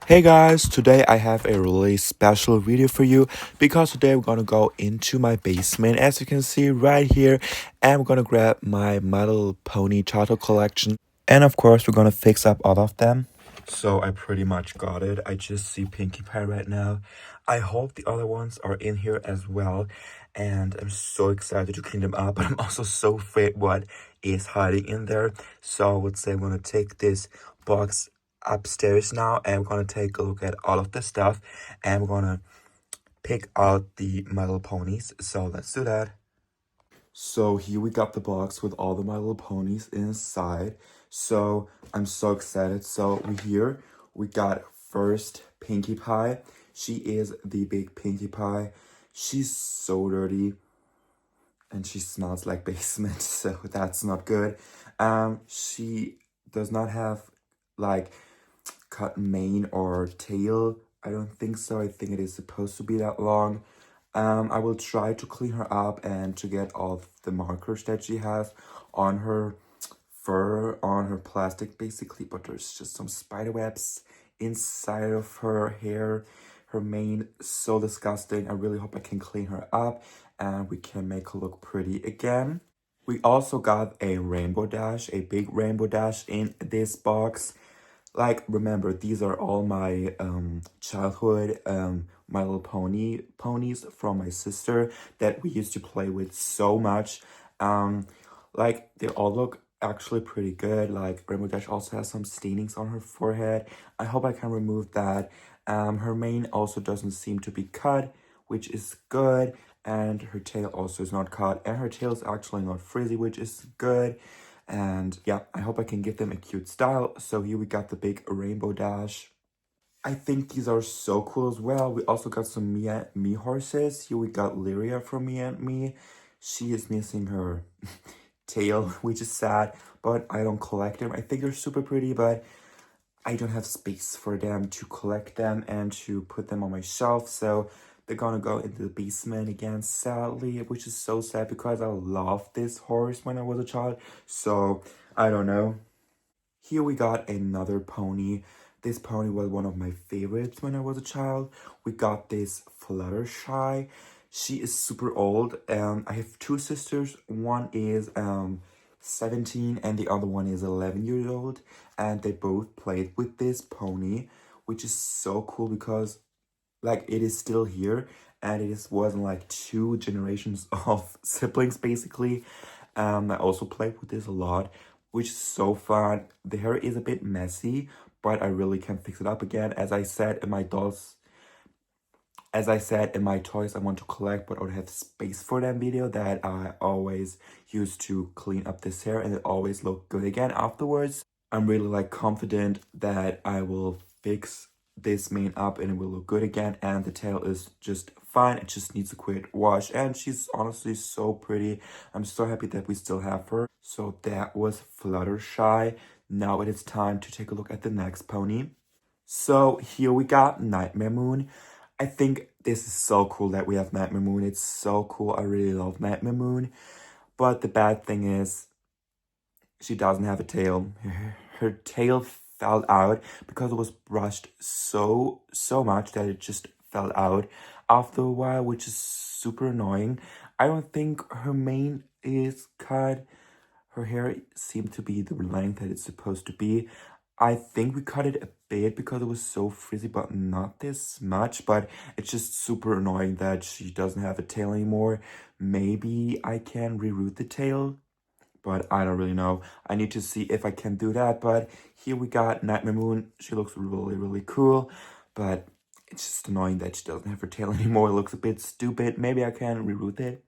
Hey guys, today I have a really special video for you because today we're gonna go into my basement as you can see right here, and we're gonna grab My Little Pony turtle collection, and of course we're gonna fix up all of them. So I pretty much got it. I just see Pinkie Pie right now. I hope the other ones are in here as well, and I'm so excited to clean them up, but I'm also so afraid what is hiding in there. So I would say I'm gonna take this box upstairs now, and we're gonna take a look at all of the stuff, and we're gonna pick out the My Little Ponies. So let's do that. So here we got the box with all the My Little Ponies inside. So I'm so excited. So we got first Pinkie Pie. She is the big Pinkie Pie. She's so dirty and she smells like basement, so that's not good. She does not have like cut mane or tail. I don't think so. I think it is supposed to be that long. I will try to clean her up and to get all of the markers that she has on her fur, on her plastic basically, but there's just some spider webs inside of her hair, her mane. So disgusting. I really hope I can clean her up and we can make her look pretty again. We also got a rainbow dash, a big rainbow dash in this box. Like, remember, these are all my childhood My Little ponies from my sister that we used to play with so much. Like, they all look actually pretty good. Like, Rainbow Dash also has some stainings on her forehead. I hope I can remove that. Her mane also doesn't seem to be cut, which is good. And her tail also is not cut. And her tail is actually not frizzy, which is good. And yeah, I hope I can give them a cute style. So here we got the big rainbow dash. I think these are so cool as well. We also got some Me horses. Here we got Lyria from Me and Me. She is missing her tail, which is sad, but I don't collect them. I think they're super pretty, but I don't have space for them to collect them and to put them on my shelf. So they're gonna go into the basement again, sadly, which is so sad because I loved this horse when I was a child. So I don't know. Here we got another pony. This pony was one of my favorites when I was a child. We got this Fluttershy. She is super old. I have two sisters. One is 17 and the other one is 11 years old. And they both played with this pony, which is so cool because like it is still here and it wasn't like two generations of siblings basically. I also played with this a lot, which is so fun. The hair is a bit messy, but I really can fix it up again. As I said in my toys I want to collect but I don't have space for them video, that I always used to clean up this hair and it always looked good again afterwards. I'm really like confident that I will fix this mane up and it will look good again, and the tail is just fine. It just needs a quick wash and she's honestly so pretty. I'm so happy that we still have her. So that was Fluttershy. Now it is time to take a look at the next pony. So here we got Nightmare Moon. I think this is so cool that we have Nightmare Moon. It's so cool. I really love Nightmare Moon. But the bad thing is she doesn't have a tail. Her tail fell out because it was brushed so much that it just fell out after a while, which is super annoying. I don't think her mane is cut. Her hair seemed to be the length that it's supposed to be. I think we cut it a bit because it was so frizzy, but not this much. But it's just super annoying that she doesn't have a tail anymore. Maybe I can reroot the tail, but I don't really know. I need to see if I can do that. But here we got Nightmare Moon. She looks really cool, but it's just annoying that she doesn't have her tail anymore. It looks a bit stupid. Maybe I can reroot it.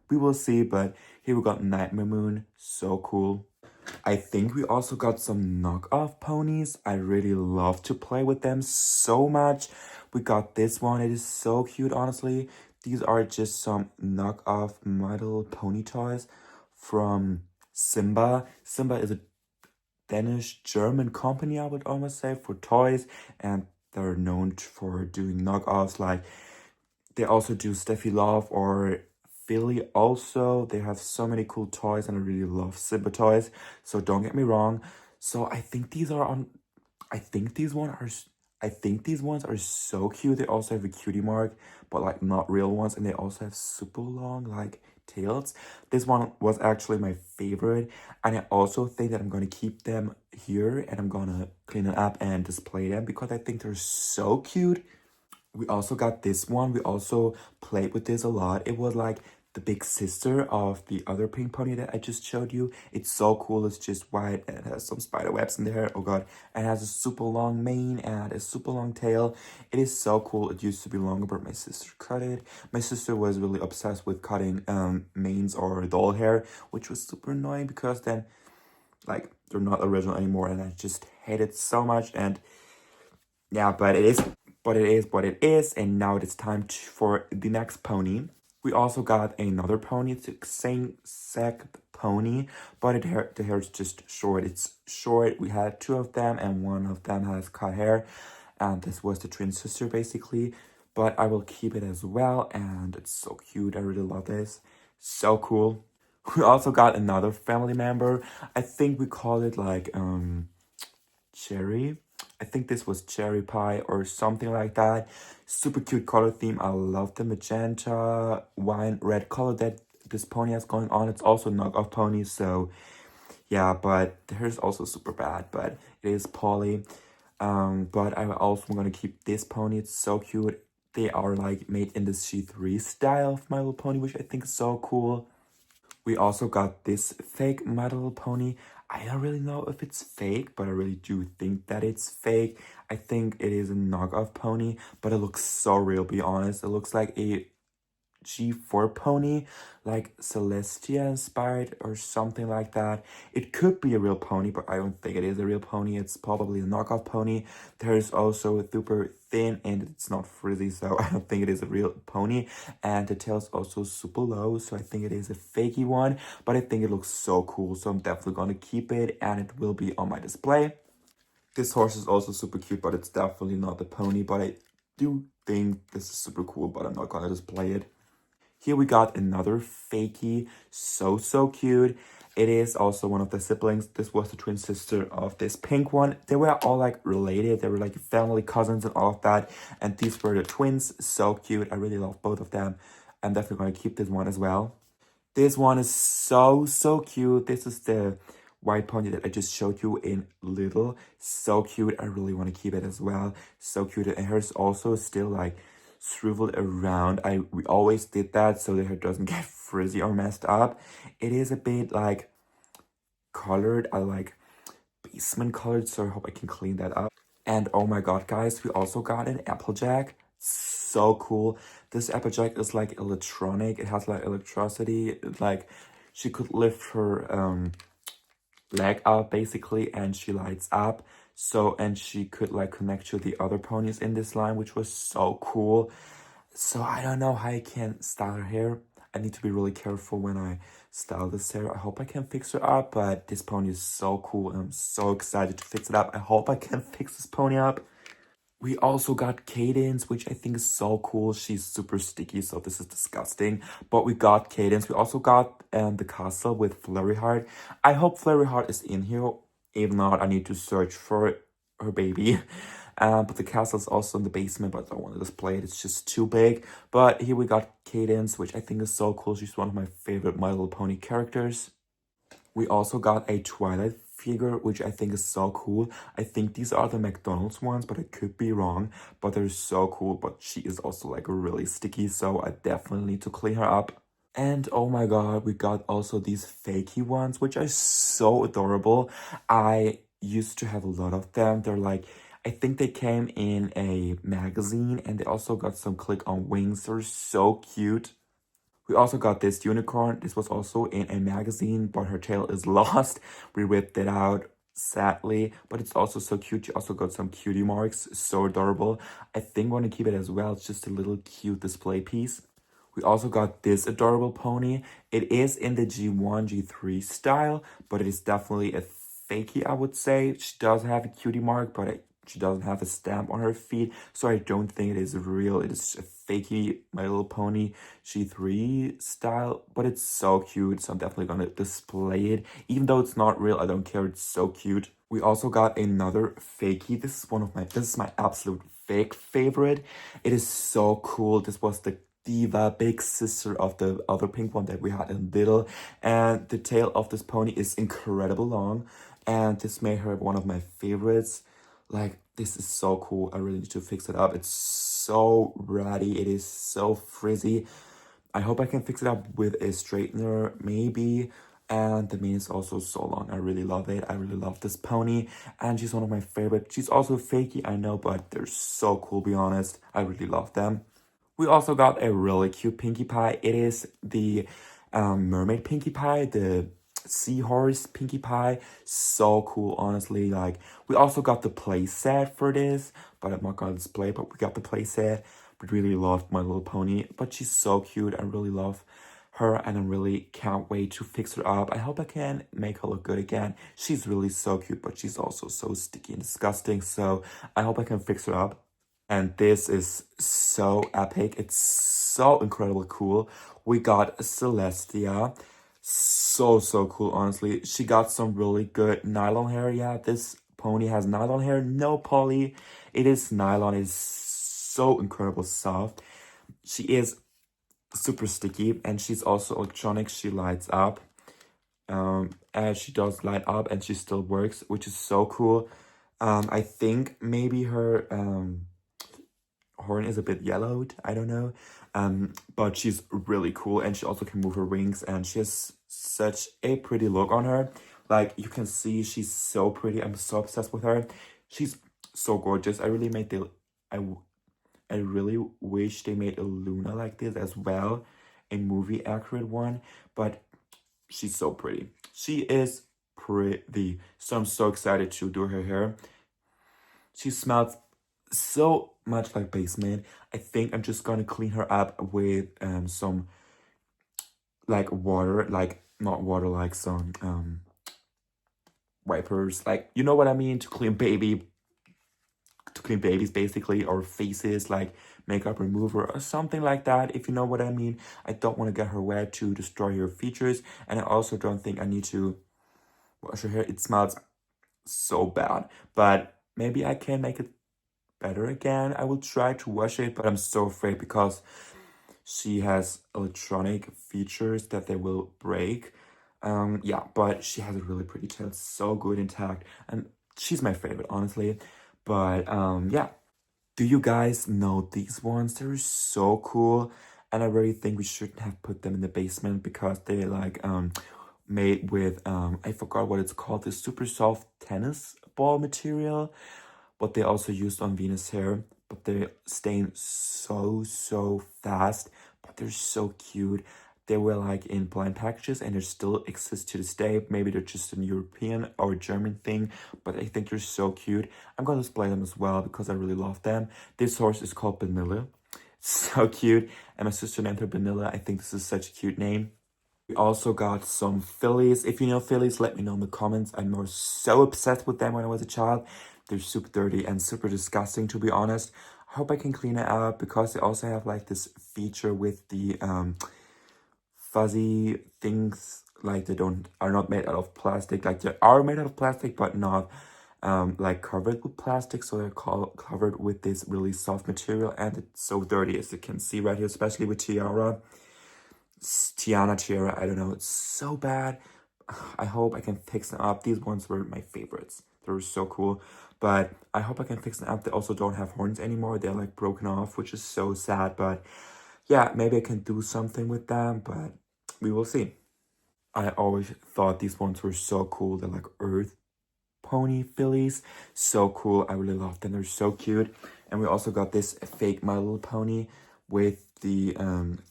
We will see, but here we got Nightmare Moon. So cool. I think we also got some knockoff ponies. I really love to play with them so much. We got this one. It is so cute, honestly. These are just some knockoff My Little Pony toys from Simba. Simba is a Danish-German company, I would almost say, for toys. And they're known for doing knockoffs. Like, they also do Steffi Love or Philly also. They have so many cool toys and I really love Simba toys. So don't get me wrong. So I think these are on, I think these one are I think these ones are so cute. They also have a cutie mark, but like not real ones. And they also have super long like tails. This one was actually my favorite. And I also think that I'm going to keep them here and I'm going to clean it up and display them because I think they're so cute. We also got this one. We also played with this a lot. It was like the big sister of the other pink pony that I just showed you. It's so cool. It's just white and it has some spider webs in there. Oh god. And it has a super long mane and a super long tail. It is so cool. It used to be longer, but my sister cut it. My sister was really obsessed with cutting manes or doll hair, which was super annoying because then like they're not original anymore and I just hate it so much. And yeah, but it is what it is, and now it is time for the next pony. We also got another pony. It's the same exact pony, but the hair is just short. It's short. We had two of them, and one of them has cut hair, and this was the twin sister basically. But I will keep it as well, and it's so cute. I really love this. So cool. We also got another family member. I think we call it like cherry. I think this was cherry pie or something like that. Super cute color theme. I love the magenta, wine, red color that this pony has going on. It's also knockoff pony, so yeah, but the hair is also super bad, but it is poly. But I also gonna keep this pony. It's so cute. They are like made in the C3 style of My Little Pony, which I think is so cool. We also got this fake My Little Pony. I don't really know if it's fake, but I really do think that it's fake. I think it is a knockoff pony, but it looks so real, be honest. It looks like a G4 pony, like Celestia inspired or something like that. It could be a real pony, but I don't think it is a real pony. It's probably a knockoff pony. There's also a super thin and it's not frizzy, so I don't think it is a real pony. And the tail's also super low, so I think it is a fakey one, but I think it looks so cool, so I'm definitely gonna keep it and it will be on my display. This horse is also super cute, but it's definitely not the pony, but I do think this is super cool, but I'm not gonna display it. Here we got another fakey, so cute. It is also one of the siblings. This was the twin sister of this pink one. They were all like related. They were like family cousins and all of that. And these were the twins. So cute. I really love both of them. I'm definitely going to keep this one as well. This one is so cute. This is the white pony that I just showed you in little. So cute. I really want to keep it as well. So cute. And hers also still like shriveled around. We always did that so the hair doesn't get frizzy or messed up. It is a bit like colored. I like basement colored, so I hope I can clean that up. And oh my god, guys, we also got an Applejack. So cool. This Applejack is like electronic. It has like electricity. Like she could lift her leg up basically and she lights up. So, and she could like connect to the other ponies in this line, which was so cool. So I don't know how I can style her hair. I need to be really careful when I style this hair. I hope I can fix her up, but this pony is so cool and I'm so excited to fix it up. I hope I can fix this pony up. We also got Cadence, which I think is so cool. She's super sticky, so this is disgusting. But we got Cadence. We also got the castle with Flurry Heart. I hope Flurry Heart is in here. If not, I need to search for her baby. But the castle is also in the basement, but I don't want to display it. It's just too big. But here we got Cadence, which I think is so cool. She's one of my favorite My Little Pony characters. We also got a Twilight figure, which I think is so cool. I think these are the McDonald's ones, but I could be wrong. But they're so cool, but she is also like really sticky, so I definitely need to clean her up. And oh my god, we got also these fakey ones, which are so adorable. I used to have a lot of them. They're like, I think they came in a magazine and they also got some click on wings. They're so cute. We also got this unicorn. This was also in a magazine, but her tail is lost. We ripped it out, sadly, but it's also so cute. She also got some cutie marks, so adorable. I think I want to keep it as well. It's just a little cute display piece. We also got this adorable pony. It is in the G1, G3 style, but it is definitely a fakey, I would say. She does have a cutie mark, but she doesn't have a stamp on her feet, so I don't think it is real. It is a fakey My Little Pony G3 style, but it's so cute, so I'm definitely gonna display it. Even though it's not real, I don't care, it's so cute. We also got another fakie. This is my absolute fake favorite. It is so cool. This was the diva big sister of the other pink one that we had in little. And the tail of this pony is incredible long. And this made her one of my favorites. Like, this is so cool. I really need to fix it up. It's so ratty. It is so frizzy. I hope I can fix it up with a straightener, maybe. And the mane is also so long. I really love it. I really love this pony. And she's one of my favorite. She's also fakey, I know, but they're so cool, be honest. I really love them. We also got a really cute Pinkie Pie. It is the mermaid Pinkie Pie, the seahorse Pinkie Pie. So cool, honestly. Like, we also got the play set for this, but I'm not gonna display, but we got the play set. We really loved My Little Pony, but she's so cute. I really love her and I really can't wait to fix her up. I hope I can make her look good again. She's really so cute, but she's also so sticky and disgusting. So I hope I can fix her up. And this is so epic. It's so incredibly cool. We got Celestia. So cool, honestly. She got some really good nylon hair. Yeah, this pony has nylon hair, no poly. It is nylon. It's so incredible soft. She is super sticky and she's also electronic. She lights up. And she does light up and she still works, which is so cool. I think maybe her horn is a bit yellowed, I don't know, but she's really cool and she also can move her wings and she has such a pretty look on her. Like, you can see she's so pretty. I'm so obsessed with her. She's so gorgeous. I, I really wish they made a Luna like this as well, a movie accurate one, but she's so pretty. She is pretty. So I'm so excited to do her hair. She smells so much like basement. I think I'm just gonna clean her up with some like water, like not water, like some wipers, like, you know what I mean, to clean babies basically, or faces, like makeup remover or something like that, if you know what I mean. I don't want to get her wet to destroy her features, and I also don't think I need to wash her hair. It smells so bad, but maybe I can make it better again. I will try to wash it, but I'm so afraid because she has electronic features that they will break. Yeah, but she has a really pretty tail. It's so good intact, and she's my favorite, honestly. But yeah. Do you guys know these ones? They're so cool, and I really think we shouldn't have put them in the basement because they like made with I forgot what it's called, the super soft tennis ball material, but they also used on Venus hair, but they stain so fast, but they're so cute. They were like in blind packages and they still exist to this day. Maybe they're just a European or German thing, but I think they're so cute. I'm gonna display them as well because I really love them. This horse is called Vanilla. So cute. And my sister named her Vanilla. I think this is such a cute name. We also got some fillies. If you know fillies, let me know in the comments. I was so obsessed with them when I was a child. They're super dirty and super disgusting, to be honest. I hope I can clean it up because they also have like this feature with the fuzzy things, like they don't are not made out of plastic. Like, they are made out of plastic, but not like covered with plastic. So they're covered with this really soft material, and it's so dirty, as you can see right here, especially with Tiara, I don't know, it's so bad. I hope I can fix them up. These ones were my favorites. They were so cool, but I hope I can fix them up. They also don't have horns anymore. They're like broken off, which is so sad, but yeah, maybe I can do something with them, but we will see. I always thought these ones were so cool. They're like earth pony fillies. So cool. I really love them. They're so cute. And we also got this fake My Little Pony with the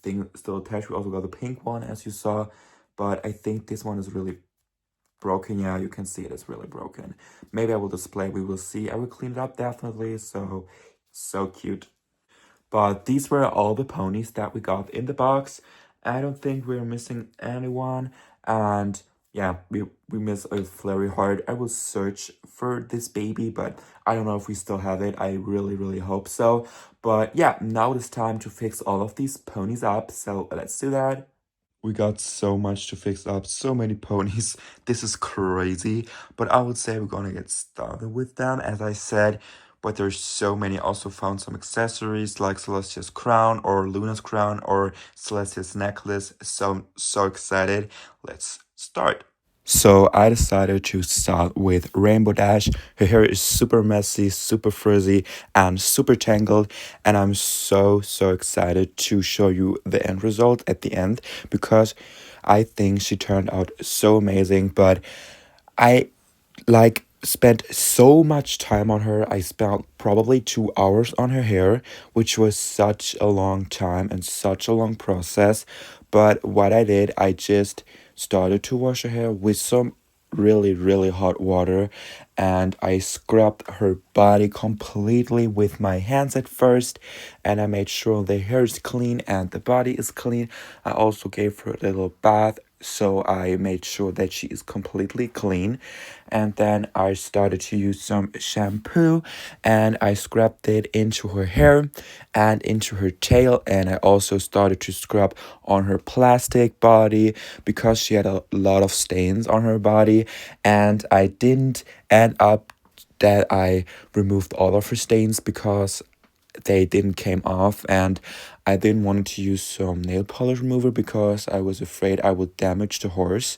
thing still attached. We also got the pink one, as you saw. But I think this one is really broken. Yeah, you can see it is really broken. Maybe I will display. We will see. I will clean it up definitely. So cute. But these were all the ponies that we got in the box. I don't think we're missing anyone. And yeah, we miss a flurry heart. I will search for this baby, but I don't know if we still have it. I really hope so. But yeah, now it's time to fix all of these ponies up. So let's do that. We got so much to fix up, so many ponies. This is crazy. But I would say we're gonna get started with them, as I said. But there's so many. Also found some accessories like Celestia's crown or Luna's crown or Celestia's necklace. So excited. Let's start. So I decided to start with Rainbow Dash. Her hair is super messy, super frizzy, and super tangled. And I'm so excited to show you the end result at the end because I think she turned out so amazing. But I like spent so much time on her. I spent probably 2 hours on her hair, which was such a long time and such a long process. But what I did, I just started to wash her hair with some really hot water, and I scrubbed her body completely with my hands at first, and I made sure the hair is clean and the body is clean. I also gave her a little bath, so I made sure that she is completely clean. And then I started to use some shampoo, and I scrubbed it into her hair and into her tail, and I also started to scrub on her plastic body because she had a lot of stains on her body, and I didn't end up that I removed all of her stains because they didn't came off, and I didn't want to use some nail polish remover because I was afraid I would damage the horse,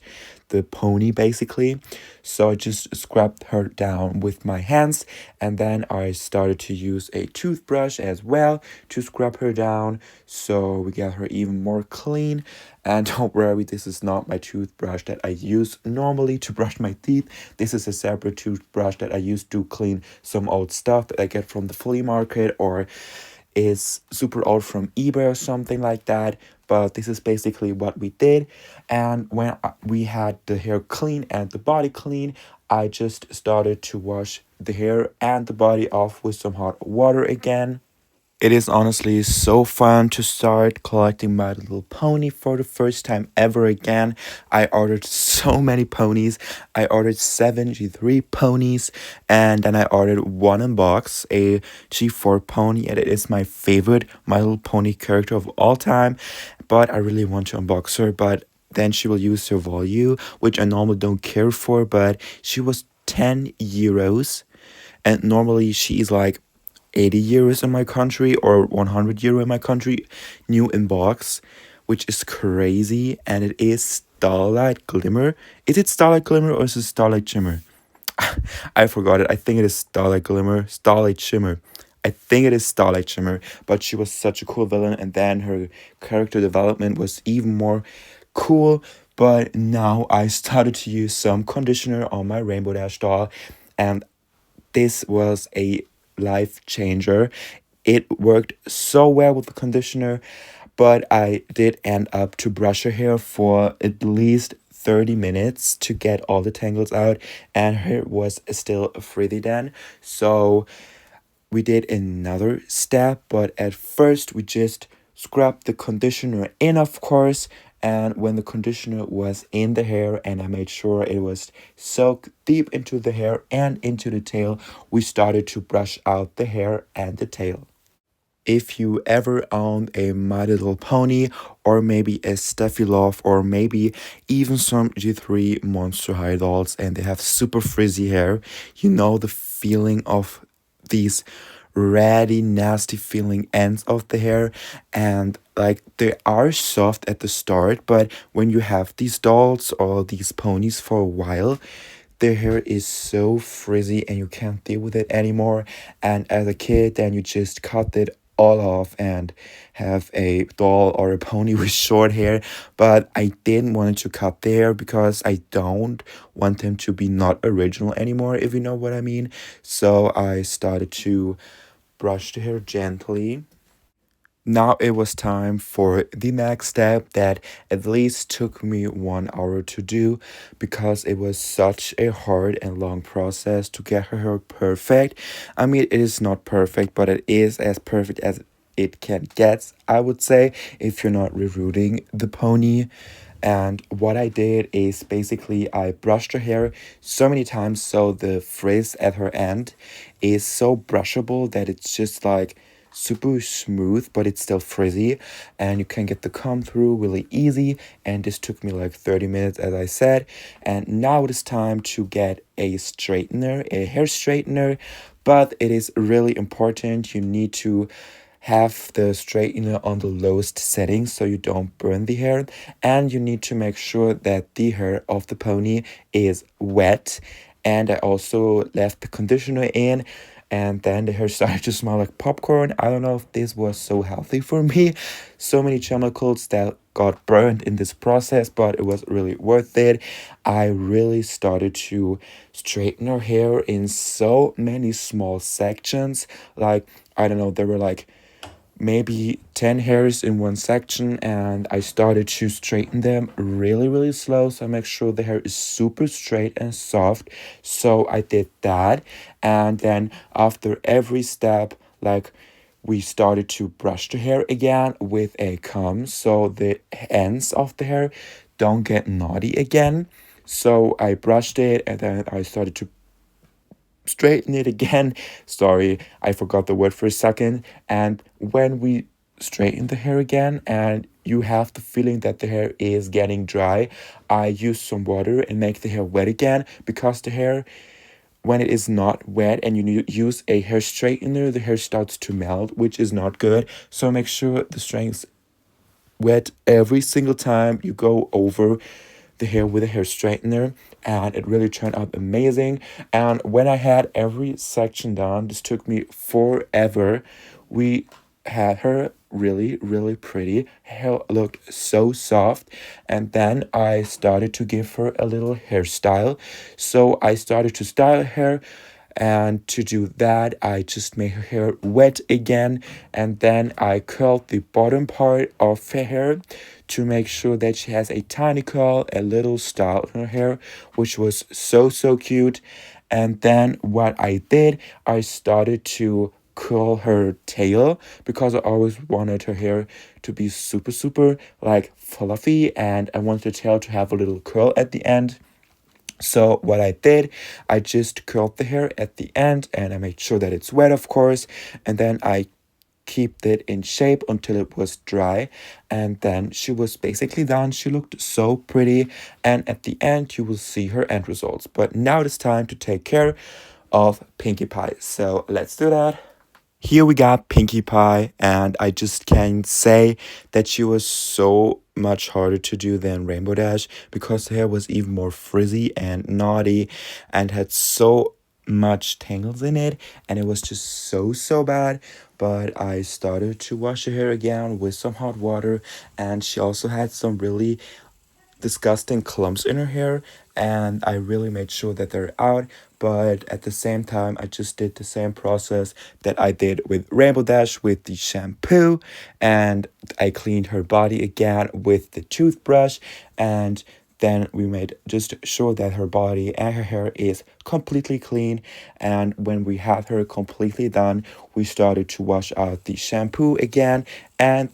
the pony basically. So I just scrubbed her down with my hands, and then I started to use a toothbrush as well to scrub her down so we get her even more clean. And don't worry, this is not my toothbrush that I use normally to brush my teeth. This is a separate toothbrush that I use to clean some old stuff that I get from the flea market or is super old from eBay or something like that. But this is basically what we did. And when we had the hair clean and the body clean, I just started to wash the hair and the body off with some hot water again. It is honestly so fun to start collecting My Little Pony for the first time ever again. I ordered so many ponies. I ordered 73 ponies, and then I ordered one in box, a G4 pony, and it is my favorite My Little Pony character of all time. But I really want to unbox her, but then she will use her value, which I normally don't care for, but she was 10 euros, and normally she is like 80 euros in my country or 100 euro in my country, new in box, which is crazy. And it is Starlight Glimmer. Is it Starlight Glimmer or is it Starlight Shimmer? I forgot it. I think it is Starlight Glimmer, Starlight Shimmer. I think it is Starlight Shimmer, but she was such a cool villain, and then her character development was even more cool. But now I started to use some conditioner on my Rainbow Dash doll, and this was a life changer. It worked so well with the conditioner, but I did end up to brush her hair for at least 30 minutes to get all the tangles out, and her hair was still frizzy then. So we did another step, but at first we just scrubbed the conditioner in, of course. And when the conditioner was in the hair and I made sure it was soaked deep into the hair and into the tail, we started to brush out the hair and the tail. If you ever own a My Little Pony, or maybe a Steffi Love, or maybe even some G3 Monster High dolls and they have super frizzy hair, you know the feeling of these ratty, nasty feeling ends of the hair. And like they are soft at the start, but when you have these dolls or these ponies for a while, their hair is so frizzy and you can't deal with it anymore. And as a kid, then you just cut it all off and have a doll or a pony with short hair. But I didn't want to cut their hair because I don't want them to be not original anymore, if you know what I mean. So I started to brush the hair gently. Now it was time for the next step that at least took me 1 hour to do because it was such a hard and long process to get her hair perfect. I mean, it is not perfect, but it is as perfect as it can get, I would say, if you're not rerouting the pony. And what I did is basically I brushed her hair so many times so the frizz at her end is so brushable that it's just like super smooth, but it's still frizzy, and you can get the comb through really easy. And this took me like 30 minutes, as I said. And now it is time to get a straightener, a hair straightener, but it is really important. You need to have the straightener on the lowest setting so you don't burn the hair, and you need to make sure that the hair of the pony is wet. And I also left the conditioner in, and then the hair started to smell like popcorn. I don't know if this was so healthy for me. So many chemicals that got burned in this process, but it was really worth it. I really started to straighten her hair in so many small sections. Like, I don't know, there were like maybe 10 hairs in one section, and I started to straighten them really, really slow, so I make sure the hair is super straight and soft. So I did that, and then after every step, like, we started to brush the hair again with a comb so the ends of the hair don't get knotty again. So I brushed it, and then I started to straighten it again. Sorry, I forgot the word for a second. And when we straighten the hair again and you have the feeling that the hair is getting dry, I use some water and make the hair wet again, because the hair, when it is not wet and you use a hair straightener, the hair starts to melt, which is not good. So make sure the strength wet every single time you go over the hair with a hair straightener, and it really turned out amazing. And when I had every section done, this took me forever. We had her really, really pretty. Hair looked so soft. And then I started to give her a little hairstyle. So I started to style her, and to do that, I just made her hair wet again, and then I curled the bottom part of her hair to make sure that she has a tiny curl, a little style in her hair, which was so, so cute. And then what I did, I started to curl her tail, because I always wanted her hair to be super, super like fluffy, and I wanted the tail to have a little curl at the end. So what I did, I just curled the hair at the end, and I made sure that it's wet, of course, and then I kept it in shape until it was dry, and then she was basically done. She looked so pretty, and at the end you will see her end results. But now it's time to take care of Pinkie Pie, so let's do that. Here we got Pinkie Pie, and I just can say that she was so much harder to do than Rainbow Dash, because the hair was even more frizzy and knotty and had so much tangles in it, and it was just so, so bad. But I started to wash her hair again with some hot water, and she also had some really disgusting clumps in her hair, and I really made sure that they're out. But at the same time, I just did the same process that I did with Rainbow Dash with the shampoo, and I cleaned her body again with the toothbrush, and then we made just sure that her body and her hair is completely clean. And when we had her completely done, we started to wash out the shampoo again, and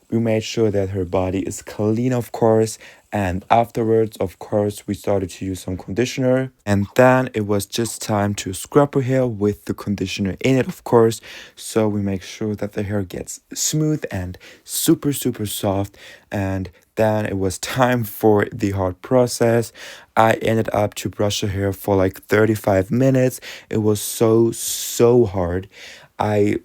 we made sure that her body is clean, of course. And afterwards, of course, we started to use some conditioner. And then it was just time to scrub her hair with the conditioner in it, of course. So we make sure that the hair gets smooth and super, super soft. And then it was time for the hard process. I ended up to brush her hair for like 35 minutes. It was so, so hard. I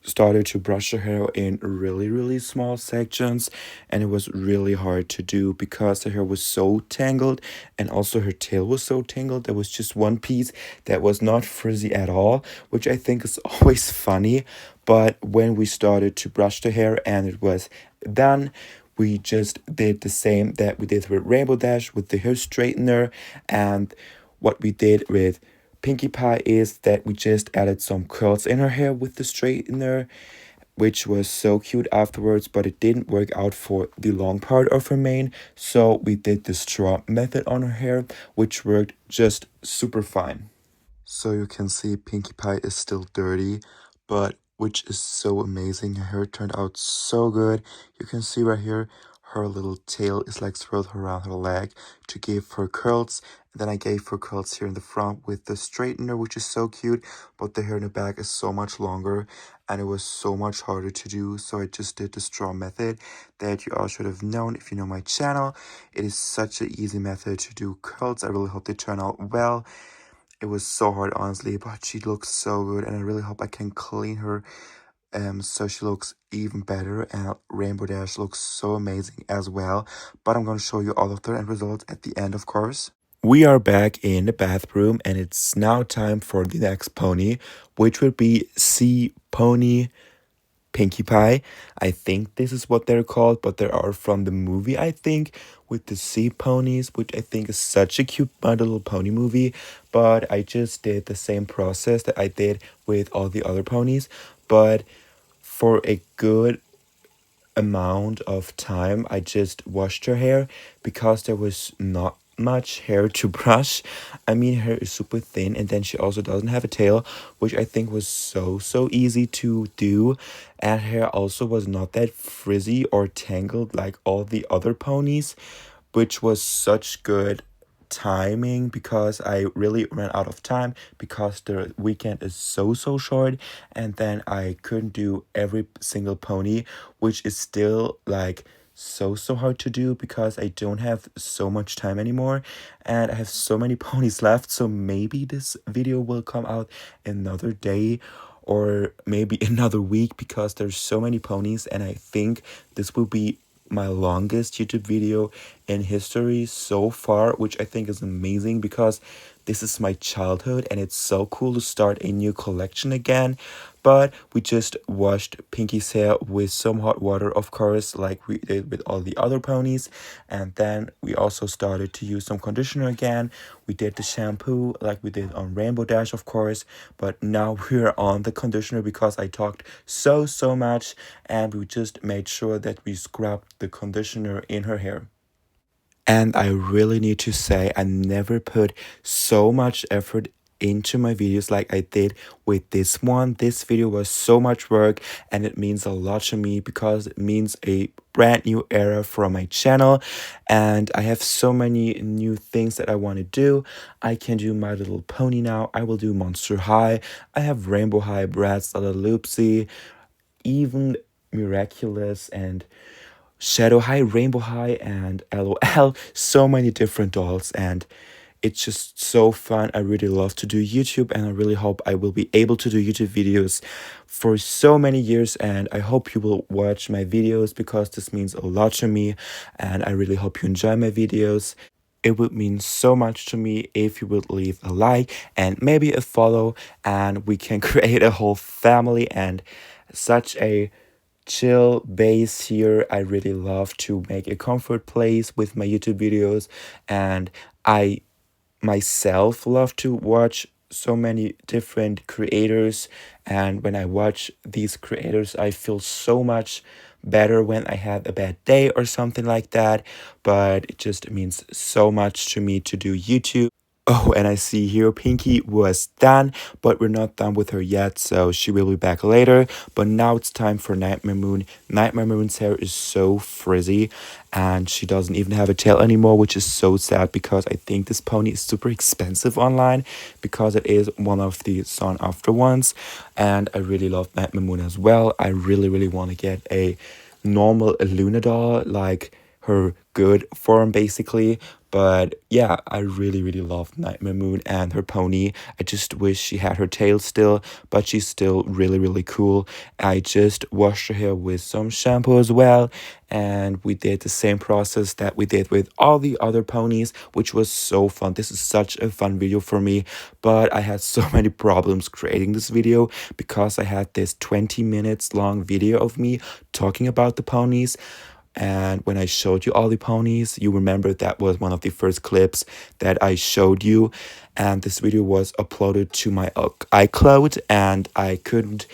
started to brush her hair in really, really small sections, and it was really hard to do because her hair was so tangled, and also her tail was so tangled. There was just one piece that was not frizzy at all, which I think is always funny. But when we started to brush the hair and it was done, we just did the same that we did with Rainbow Dash with the hair straightener. And what we did with Pinkie Pie is that we just added some curls in her hair with the straightener, which was so cute afterwards, but it didn't work out for the long part of her mane. So we did the straw method on her hair, which worked just super fine. So you can see Pinkie Pie is still dirty, but which is so amazing. Her hair turned out so good. You can see right here, her little tail is like swirled around her leg to give her curls. And then I gave her curls here in the front with the straightener, which is so cute, but the hair in the back is so much longer and it was so much harder to do. So I just did the straw method that you all should have known if you know my channel. It is such an easy method to do curls. I really hope they turn out well. It was so hard, honestly, but she looks so good, and I really hope I can clean her so she looks even better, and Rainbow Dash looks so amazing as well. But I'm going to show you all of the end results at the end, of course. We are back in the bathroom, and it's now time for the next pony, which would be C Pony Pinkie Pie. I think this is what they're called, but they are from the movie, I think, with the sea ponies, which I think is such a cute My Little Pony movie. But I just did the same process that I did with all the other ponies. But for a good amount of time, I just washed her hair because there was not much hair to brush. I mean, her hair is super thin, and then she also doesn't have a tail, which I think was so easy to do. And hair also was not that frizzy or tangled like all the other ponies, which was such good timing because I really ran out of time because the weekend is so short, and then I couldn't do every single pony, which is still like so hard to do because I don't have so much time anymore and I have so many ponies left. So maybe this video will come out another day or maybe another week because there's so many ponies, and I think this will be my longest YouTube video in history so far, which I think is amazing because this is my childhood and it's so cool to start a new collection again. But we just washed Pinky's hair with some hot water, of course, like we did with all the other ponies. And then we also started to use some conditioner again. We did the shampoo like we did on Rainbow Dash, of course. But now we're on the conditioner because I talked so much, and we just made sure that we scrubbed the conditioner in her hair. And I really need to say, I never put so much effort into my videos like I did with this one. This video was so much work, and it means a lot to me because it means a brand new era for my channel, and I have so many new things that I want to do. I can do My Little Pony now. I will do Monster High. I have Rainbow High, Bratz, Loopsy, even Miraculous, and Shadow High, Rainbow High, and LOL. So many different dolls, and it's just so fun. I really love to do YouTube, and I really hope I will be able to do YouTube videos for so many years. And I hope you will watch my videos because this means a lot to me, and I really hope you enjoy my videos. It would mean so much to me if you would leave a like and maybe a follow, and we can create a whole family and such a chill base here. I really love to make a comfort place with my YouTube videos, and I myself love to watch so many different creators, and when I watch these creators I feel so much better when I have a bad day or something like that. But it just means so much to me to do YouTube. Oh, and I see here Pinky was done, but we're not done with her yet, so she will be back later. But now it's time for Nightmare Moon. Nightmare Moon's hair is so frizzy, and she doesn't even have a tail anymore, which is so sad because I think this pony is super expensive online because it is one of the sought after ones. And I really love Nightmare Moon as well. I really want to get a normal Luna doll, like her good form basically. But yeah, I really love Nightmare Moon and her pony. I just wish she had her tail still, but she's still really cool. I just washed her hair with some shampoo as well, and we did the same process that we did with all the other ponies, which was so fun. This is such a fun video for me, but I had so many problems creating this video because I had this 20 minutes long video of me talking about the ponies. And when I showed you all the ponies, you remember that was one of the first clips that I showed you. And this video was uploaded to my iCloud, and I couldn't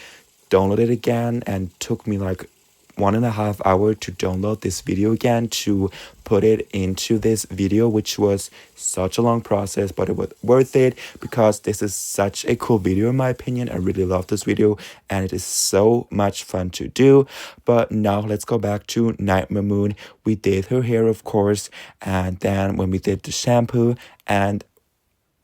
download it again, and took me like 1.5 hours to download this video again to put it into this video, which was such a long process, but it was worth it because this is such a cool video in my opinion. I really love this video and it is so much fun to do. But now let's go back to Nightmare Moon. We did her hair, of course, and then when we did the shampoo and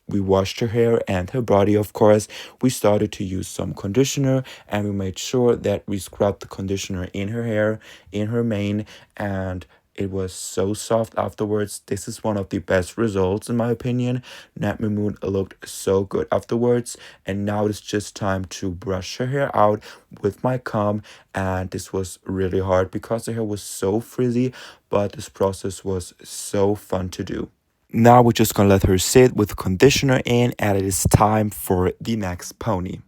we washed her hair and her body, of course, we started to use some conditioner and we made sure that we scrubbed the conditioner in her hair, in her mane, and it was so soft afterwards. This is one of the best results in my opinion. Nightmare Moon looked so good afterwards, and now it's just time to brush her hair out with my comb. And this was really hard because the hair was so frizzy, but this process was so fun to do. Now we're just gonna let her sit with conditioner in, and it is time for the next pony.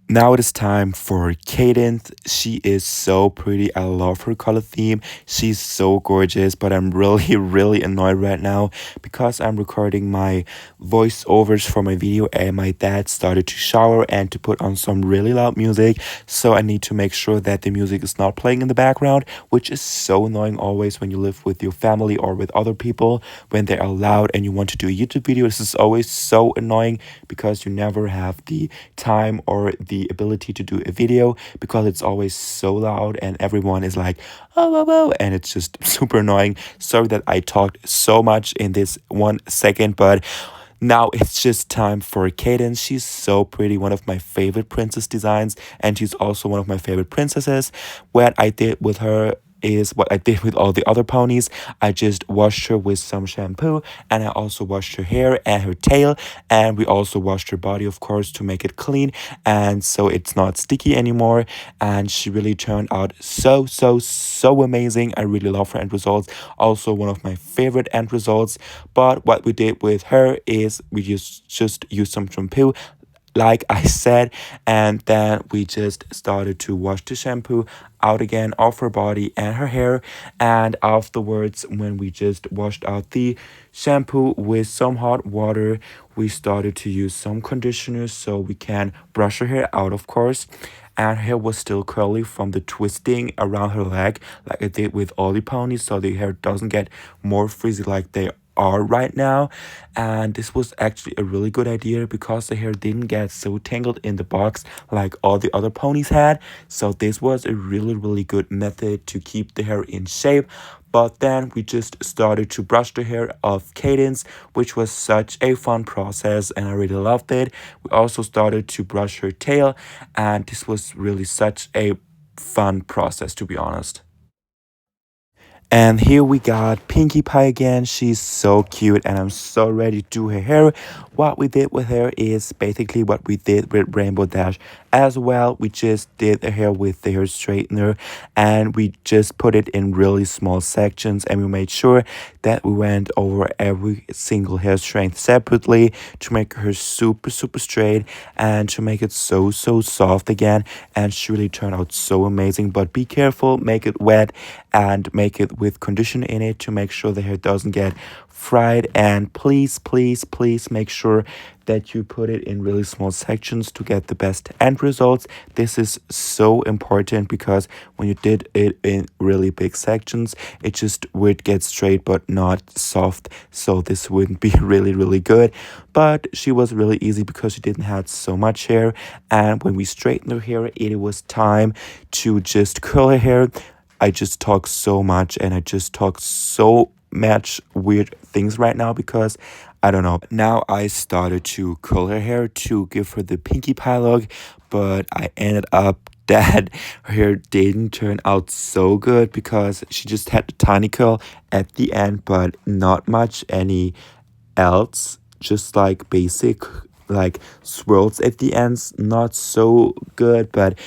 Now it is time for Cadence. She is so pretty. I love her color theme. She's so gorgeous, but I'm really, really annoyed right now because I'm recording my voiceovers for my video and my dad started to shower and to put on some really loud music. So I need to make sure that the music is not playing in the background, which is so annoying always when you live with your family or with other people when they are loud and you want to do a YouTube video. This is always so annoying because you never have the time or the ability to do a video because it's always so loud and everyone is like, oh, oh, oh, and it's just super annoying. Sorry that I talked so much in this 1 second, but now it's just time for Cadence. She's so pretty, one of my favorite princess designs, and she's also one of my favorite princesses. What I did with her is what I did with all the other ponies. I just washed her with some shampoo, and I also washed her hair and her tail, and we also washed her body, of course, to make it clean and so it's not sticky anymore. And she really turned out so, so, so amazing. I really love her end results. Also one of my favorite end results. But what we did with her is we just used some shampoo like I said, and then we just started to wash the shampoo out again off her body and her hair. And afterwards, when we just washed out the shampoo with some hot water, we started to use some conditioner so we can brush her hair out, of course. And her hair was still curly from the twisting around her leg, like I did with all the ponies, so the hair doesn't get more frizzy like they are right now. And this was actually a really good idea because the hair didn't get so tangled in the box like all the other ponies had. So this was a really, really good method to keep the hair in shape. But then we just started to brush the hair of Cadence, which was such a fun process and I really loved it. We also started to brush her tail, and this was really such a fun process, to be honest. And here we got Pinkie Pie again. She's so cute and I'm so ready to do her hair. What we did with her is basically what we did with Rainbow Dash as well. We just did the hair with the hair straightener and we just put it in really small sections, and we made sure that we went over every single hair strength separately to make her super, super straight and to make it so, so soft again. And she really turned out so amazing. But be careful, make it wet and make it with conditioner in it to make sure the hair doesn't get fried. And please, please, please make sure that you put it in really small sections to get the best end results. This is so important because when you did it in really big sections, it just would get straight but not soft. So this wouldn't be really, really good. But she was really easy because she didn't have so much hair. And when we straightened her hair, it was time to just curl her hair. I just talk so much and I just talk so much weird things right now because I don't know. Now I started to curl her hair to give her the Pinkie Pie look, but I ended up that her hair didn't turn out so good because she just had a tiny curl at the end, but not much any else. Just like basic like swirls at the ends, not so good, but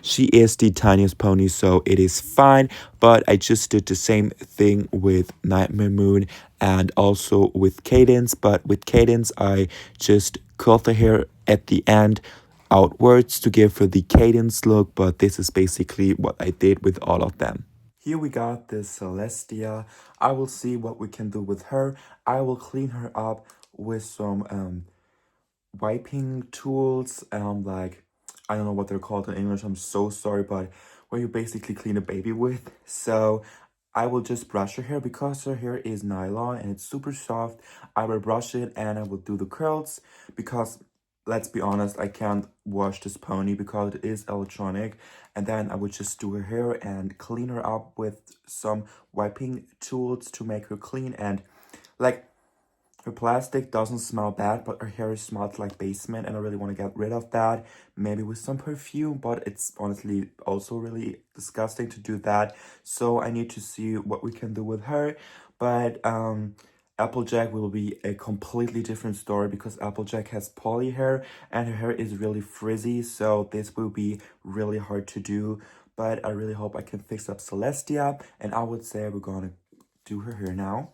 she is the tiniest pony, so it is fine. But I just did the same thing with Nightmare Moon and also with Cadence. But with Cadence, I just curled the hair at the end outwards to give her the Cadence look. But this is basically what I did with all of them. Here we got the Celestia. I will see what we can do with her. I will clean her up with some wiping tools, like I don't know what they're called in English, I'm so sorry, but where you basically clean a baby with. So I will just brush her hair because her hair is nylon and it's super soft. I will brush it and I will do the curls because let's be honest, I can't wash this pony because it is electronic. And then I would just do her hair and clean her up with some wiping tools to make her clean. And like, her plastic doesn't smell bad, but her hair smells like basement, and I really want to get rid of that. Maybe with some perfume, but it's honestly also really disgusting to do that. So I need to see what we can do with her. But Applejack will be a completely different story because Applejack has poly hair and her hair is really frizzy. So this will be really hard to do. But I really hope I can fix up Celestia, and I would say we're gonna do her hair now.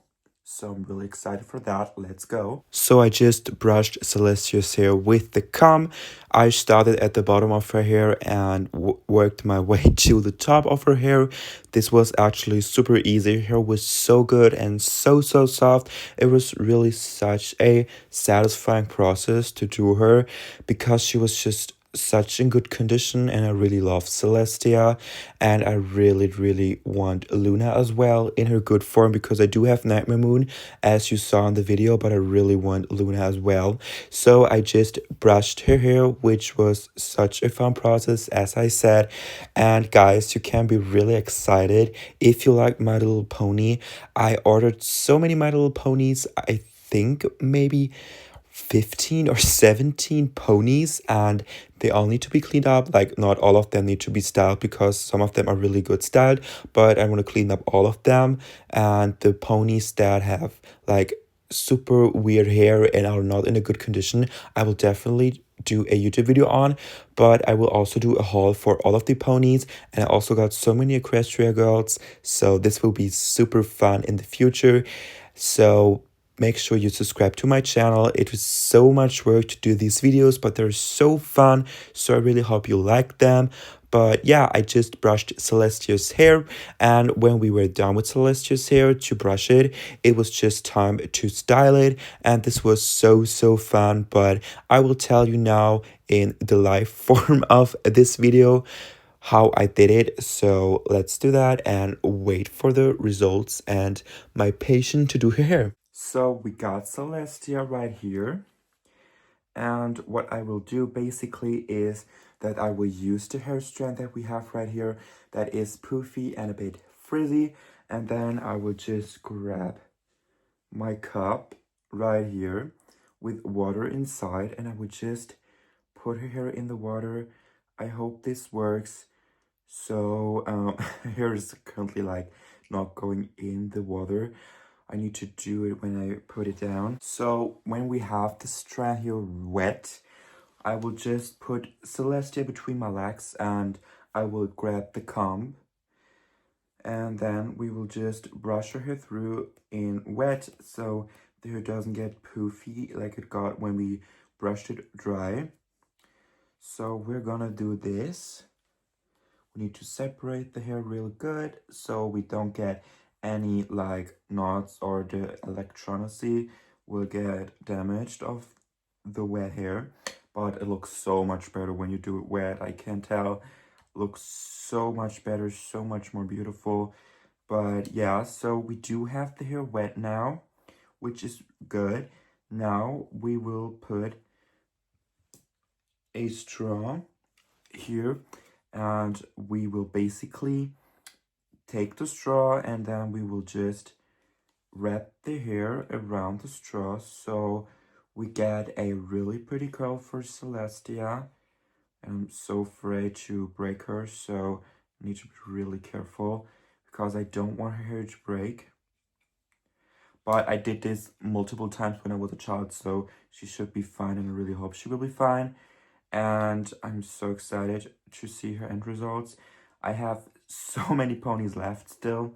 So I'm really excited for that. Let's go. So I just brushed Celestia's hair with the comb. I started at the bottom of her hair and worked my way to the top of her hair. This was actually super easy. Her hair was so good and so soft. It was really such a satisfying process to do her because she was just such in good condition, and I really love Celestia, and I really want Luna as well in her good form because I do have Nightmare Moon as you saw in the video, but I really want Luna as well. So I just brushed her hair, which was such a fun process as I said. And guys, you can be really excited if you like My Little Pony. I ordered so many My Little Ponies, I think maybe 15 or 17 ponies, and they all need to be cleaned up. Like, not all of them need to be styled because some of them are really good styled, but I want to clean up all of them. And the ponies that have like super weird hair and are not in a good condition, I will definitely do a YouTube video on, but I will also do a haul for all of the ponies. And I also got so many Equestria girls, so this will be super fun in the future. So make sure you subscribe to my channel. It was so much work to do these videos, but they're so fun, so I really hope you like them. But yeah, I just brushed Celestia's hair, and when we were done with Celestia's hair to brush it, it was just time to style it, and this was so fun. But I will tell you now in the live form of this video how I did it. So let's do that and wait for the results and my patient to do her hair. So we got Celestia right here. And what I will do basically is that I will use the hair strand that we have right here that is poofy and a bit frizzy. And then I will just grab my cup right here with water inside, and I would just put her hair in the water. I hope this works. So hair is currently like not going in the water. I need to do it when I put it down. So when we have the strand here wet, I will just put Celestia between my legs and I will grab the comb. And then we will just brush her hair through in wet so the hair doesn't get poofy like it got when we brushed it dry. So we're gonna do this. We need to separate the hair real good so we don't get any like knots or the electronicy will get damaged of the wet hair. But it looks so much better when you do it wet. I can tell. Looks so much better, so much more beautiful. But yeah, so we do have the hair wet now, which is good. Now we will put a straw here, and we will basically take the straw and then we will just wrap the hair around the straw so we get a really pretty curl for Celestia. I'm so afraid to break her, so I need to be really careful because I don't want her hair to break. But I did this multiple times when I was a child, so she should be fine, and I really hope she will be fine. And I'm so excited to see her end results. I have so many ponies left still,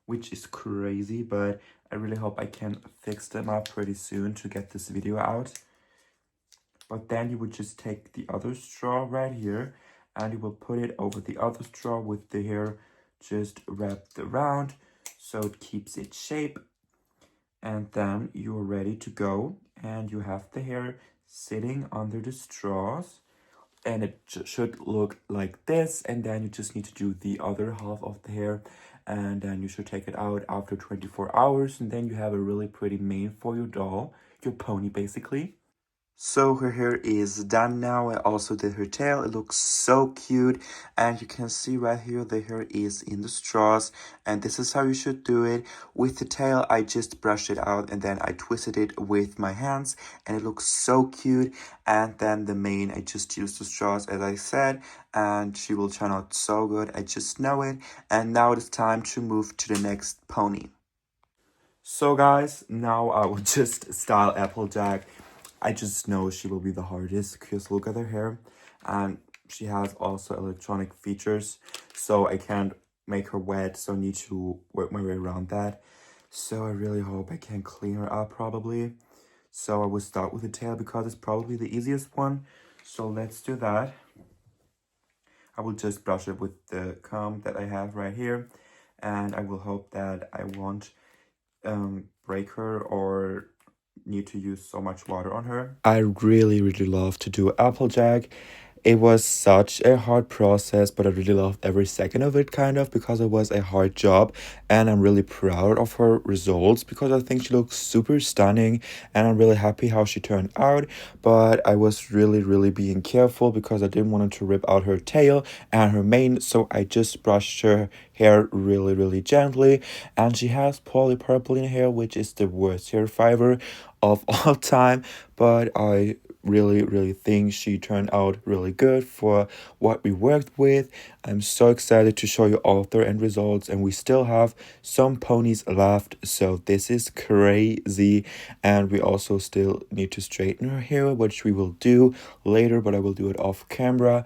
which is crazy, but I really hope I can fix them up pretty soon to get this video out. But then you would just take the other straw right here and you will put it over the other straw with the hair just wrapped around so it keeps its shape. And then you're ready to go and you have the hair sitting under the straws. and it should look like this. And then you just need to do the other half of the hair, and then you should take it out after 24 hours, and then you have a really pretty mane for your doll, your pony basically. So her hair is done now. I also did her tail. It looks so cute. And you can see right here the hair is in the straws. And this is how you should do it. With the tail, I just brushed it out and then I twisted it with my hands. And it looks so cute. And then the mane, I just used the straws as I said. And she will turn out so good. I just know it. And now it is time to move to the next pony. So guys, now I will just style Applejack. I just know she will be the hardest because look at her hair, and she has also electronic features, so I can't make her wet, so I need to work my way around that. So I really hope I can clean her up probably. So I will start with the tail because it's probably the easiest one. So let's do that. I will just brush it with the comb that I have right here, and I will hope that I won't break her or need to use so much water on her. I really love to do Applejack. It was such a hard process, but I really loved every second of it, kind of, because it was a hard job. And I'm really proud of her results because I think she looks super stunning. And I'm really happy how she turned out. But I was really being careful because I didn't want to rip out her tail and her mane. So I just brushed her hair really gently. And she has polypropylene hair, which is the worst hair fiber of all time. But I really think she turned out really good for what we worked with. I'm so excited to show you all of their end results, and we still have some ponies left, so this is crazy. And we also still need to straighten her hair, which we will do later, but I will do it off camera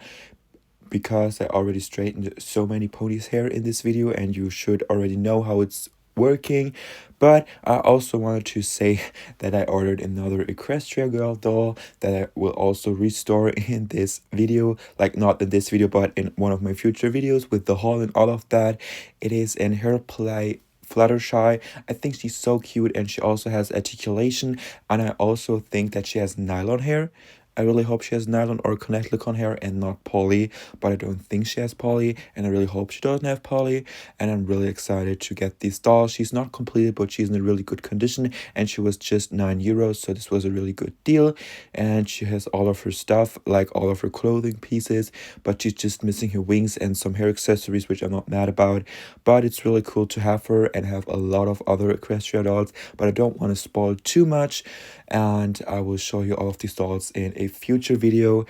because I already straightened so many ponies hair in this video, and you should already know how it's working. But I also wanted to say that I ordered another Equestria Girl doll that I will also restore in this video, like not in this video but in one of my future videos with the haul and all of that. It is in her play Fluttershy. I think she's so cute, and she also has articulation, and I also think that she has nylon hair. I really hope she has nylon or connect-on hair and not poly, but I don't think she has poly, and I really hope she doesn't have poly. And I'm really excited to get these dolls. She's not completed, but she's in a really good condition, and she was just €9, so this was a really good deal. And she has all of her stuff, like all of her clothing pieces, but she's just missing her wings and some hair accessories, which I'm not mad about. But it's really cool to have her and have a lot of other Equestria dolls, but I don't want to spoil too much. And I will show you all of these dolls in a future video,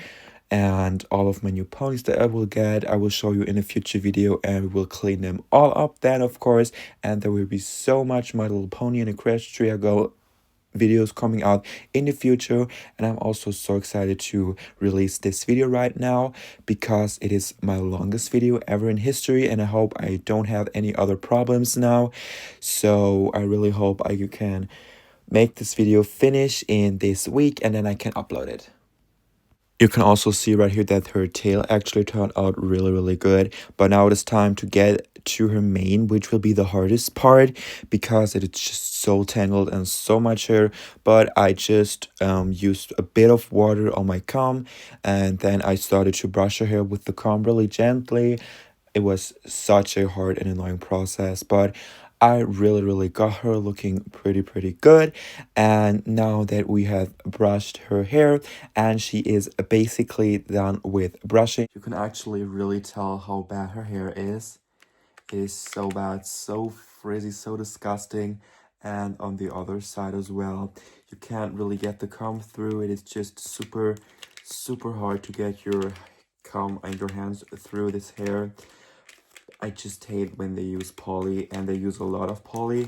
and all of my new ponies that I will get I will show you in a future video, and we will clean them all up then, of course. And there will be so much My Little Pony and Equestria Girl videos coming out in the future. And I'm also so excited to release this video right now because it is my longest video ever in history, and I hope I don't have any other problems now. So I really hope you can make this video finish in this week, and then I can upload it. You can also see right here that her tail actually turned out really good. But now it is time to get to her mane, which will be the hardest part because it is just so tangled and so much hair. But I just used a bit of water on my comb, and then I started to brush her hair with the comb really gently. It was such a hard and annoying process, but I really got her looking pretty good. And now that we have brushed her hair and she is basically done with brushing, you can actually really tell how bad her hair is. It is so bad, so frizzy, so disgusting. And on the other side as well, you can't really get the comb through. It is just super hard to get your comb and your hands through this hair. I just hate when they use poly, and they use a lot of poly.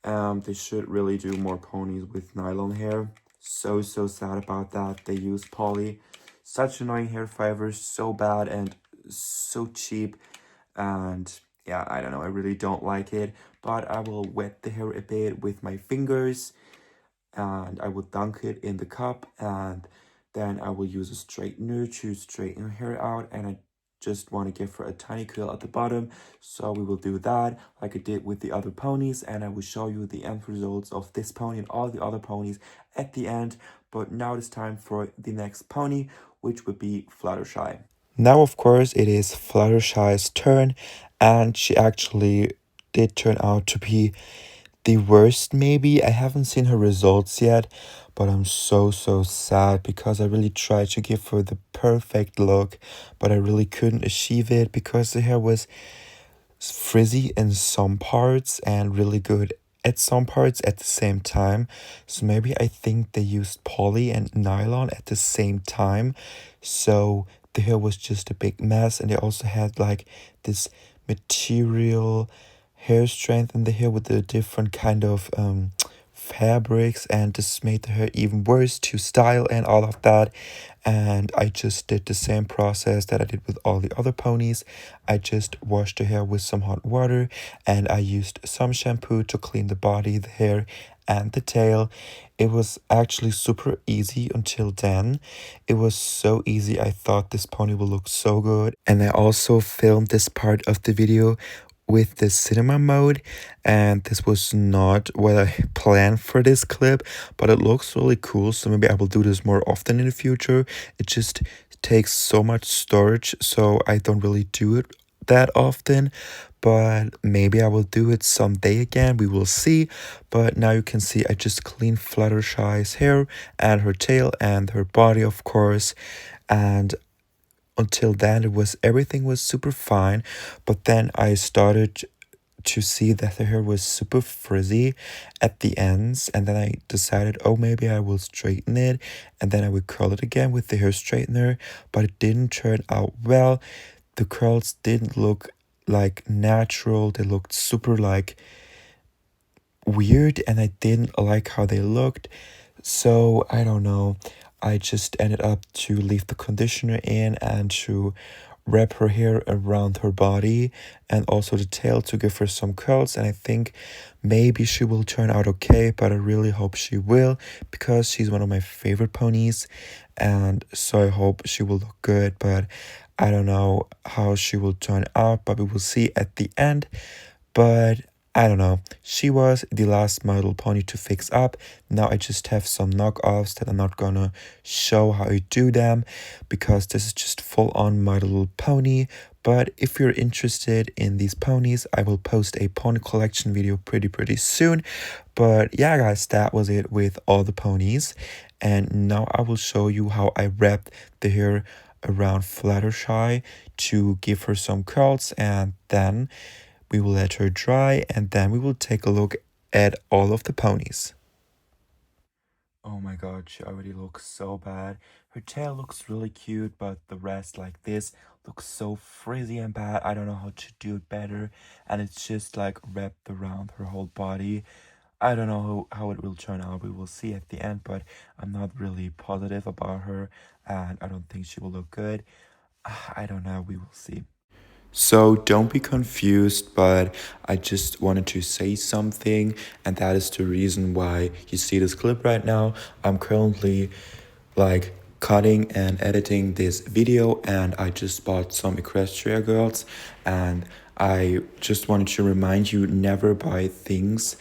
They should really do more ponies with nylon hair. So sad about that. They use poly. Such annoying hair fibers, so bad and so cheap. And yeah, I don't know, I really don't like it. But I will wet the hair a bit with my fingers, and I will dunk it in the cup, and then I will use a straightener to straighten her hair out. And I just want to give her a tiny curl at the bottom, so we will do that like I did with the other ponies, and I will show you the end results of this pony and all the other ponies at the end. But now it's time for the next pony, which would be Fluttershy. Now, of course, it is Fluttershy's turn, and she actually did turn out to be the worst, maybe. I haven't seen her results yet, but I'm so sad because I really tried to give her the perfect look, but I really couldn't achieve it because the hair was frizzy in some parts and really good at some parts at the same time. So maybe I think they used poly and nylon at the same time. So the hair was just a big mess, and they also had like this material hair strength in the hair with the different kind of fabrics, and this made the hair even worse to style and all of that. And I just did the same process that I did with all the other ponies. I just washed the hair with some hot water, and I used some shampoo to clean the body, the hair, and the tail. It was actually super easy until then. It was so easy. I thought this pony will look so good. And I also filmed this part of the video with the cinema mode, and this was not what I planned for this clip, but it looks really cool, so maybe I will do this more often in the future. It just takes so much storage, so I don't really do it that often, but maybe I will do it someday again. We will see. But now you can see I just cleaned Fluttershy's hair and her tail and her body, of course. And until then, everything was super fine. But then I started to see that the hair was super frizzy at the ends, and then I decided, oh, maybe I will straighten it, and then I would curl it again with the hair straightener, but it didn't turn out well. The curls didn't look like natural. They looked super like weird, and I didn't like how they looked. So I don't know. I just ended up to leave the conditioner in and to wrap her hair around her body and also the tail to give her some curls. And I think maybe she will turn out okay, but I really hope she will because she's one of my favorite ponies. And so I hope she will look good, but I don't know how she will turn out, but we will see at the end. But I don't know. She was the last My Little Pony to fix up. Now I just have some knockoffs that I'm not gonna show how I do them because this is just full on My Little Pony. But if you're interested in these ponies, I will post a pony collection video pretty soon. But yeah, guys, that was it with all the ponies. And now I will show you how I wrapped the hair around Fluttershy to give her some curls, and then we will let her dry, and then we will take a look at all of the ponies. Oh my god, she already looks so bad. Her tail looks really cute, but the rest, like this, looks so frizzy and bad. I don't know how to do it better. And it's just like wrapped around her whole body. I don't know how it will turn out. We will see at the end, but I'm not really positive about her, and I don't think she will look good. I don't know. We will see. So don't be confused, but I just wanted to say something, and that is the reason why you see this clip right now. I'm currently like cutting and editing this video, and I just bought some Equestria girls, and I just wanted to remind you, never buy things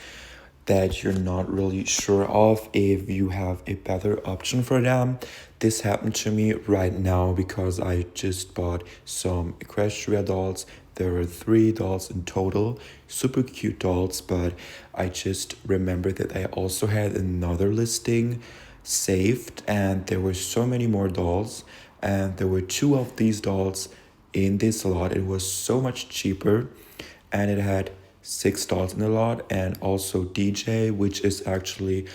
that you're not really sure of if you have a better option for them. This happened to me right now because I just bought some Equestria dolls. There were 3 dolls in total, super cute dolls, but I just remembered that I also had another listing saved, and there were so many more dolls, and there were 2 of these dolls in this lot. It was so much cheaper, and it had 6 dolls in the lot, and also DJ, which is actually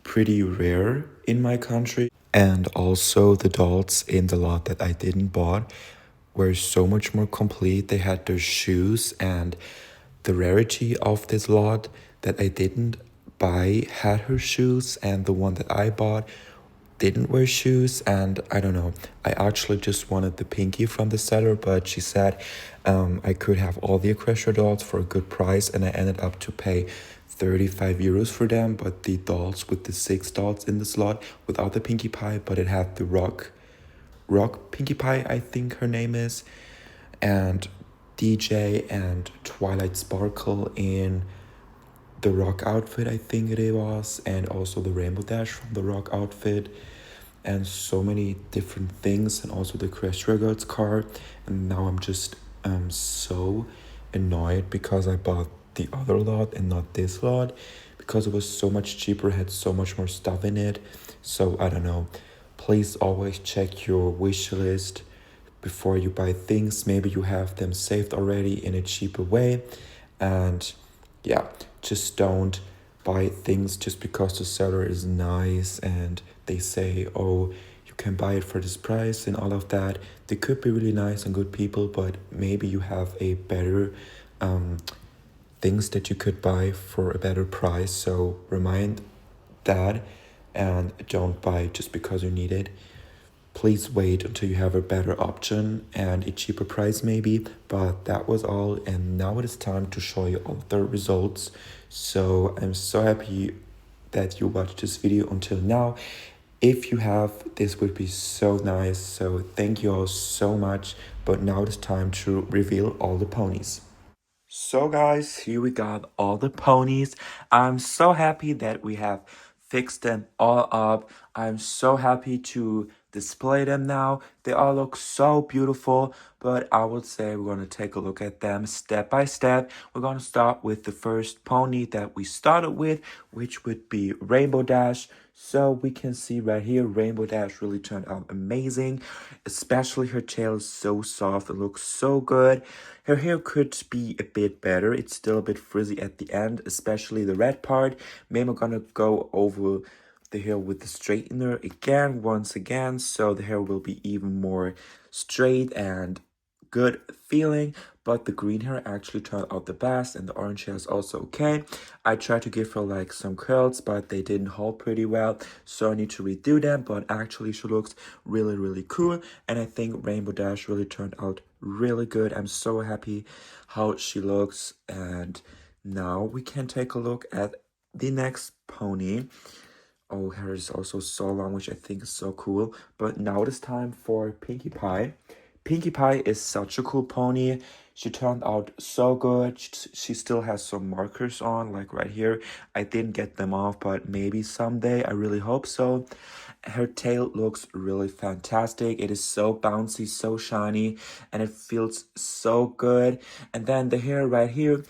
pretty rare in my country. And also the dolls in the lot that I didn't bought were so much more complete. They had their shoes, and the rarity of this lot that I didn't buy had her shoes, and the one that I bought didn't wear shoes. And I don't know, I actually just wanted the pinky from the seller, but she said I could have all the Equestria dolls for a good price, and I ended up to pay 35 euros for them. But the dolls with the 6 dolls in the slot without the Pinkie Pie, but it had the rock Pinkie Pie, I think her name is, and DJ and Twilight Sparkle in the rock outfit, I think it was, and also the rainbow dash from the rock outfit, and so many different things, and also the Crash Records card. And now I'm just so annoyed because I bought the other lot and not this lot because it was so much cheaper, had so much more stuff in it. So I don't know. Please always check your wish list before you buy things. Maybe you have them saved already in a cheaper way. And yeah, just don't buy things just because the seller is nice and they say, oh, you can buy it for this price and all of that. They could be really nice and good people, but maybe you have a better things that you could buy for a better price. So remind that and don't buy just because you need it. Please wait until you have a better option and a cheaper price maybe. But that was all, and now it is time to show you all the results. So I'm so happy that you watched this video until now. If you have, this would be so nice. So thank you all so much. But now it's time to reveal all the ponies. So guys, here we got all the ponies. I'm so happy that we have fixed them all up. I'm so happy to display them now. They all look so beautiful, but I would say we're going to take a look at them step by step. We're going to start with the first pony that we started with, which would be Rainbow Dash. So we can see right here, Rainbow Dash really turned out amazing. Especially her tail is so soft. It looks so good. Her hair could be a bit better. It's still a bit frizzy at the end, especially the red part. Maybe I'm gonna go over the hair with the straightener again, once again, so the hair will be even more straight and good feeling. But the green hair actually turned out the best, and the orange hair is also okay. I tried to give her like some curls, but they didn't hold pretty well, so I need to redo them. But actually she looks really cool, and I think Rainbow Dash really turned out really good. I'm so happy how she looks. And now we can take a look at the next pony. Oh, hair is also so long, which I think is so cool. But now it is time for Pinkie Pie. Pinkie Pie is such a cool pony. She turned out so good. She still has some markers on, like right here. I didn't get them off, but maybe someday. I really hope so. Her tail looks really fantastic. It is so bouncy, so shiny, and it feels so good. And then the hair right here.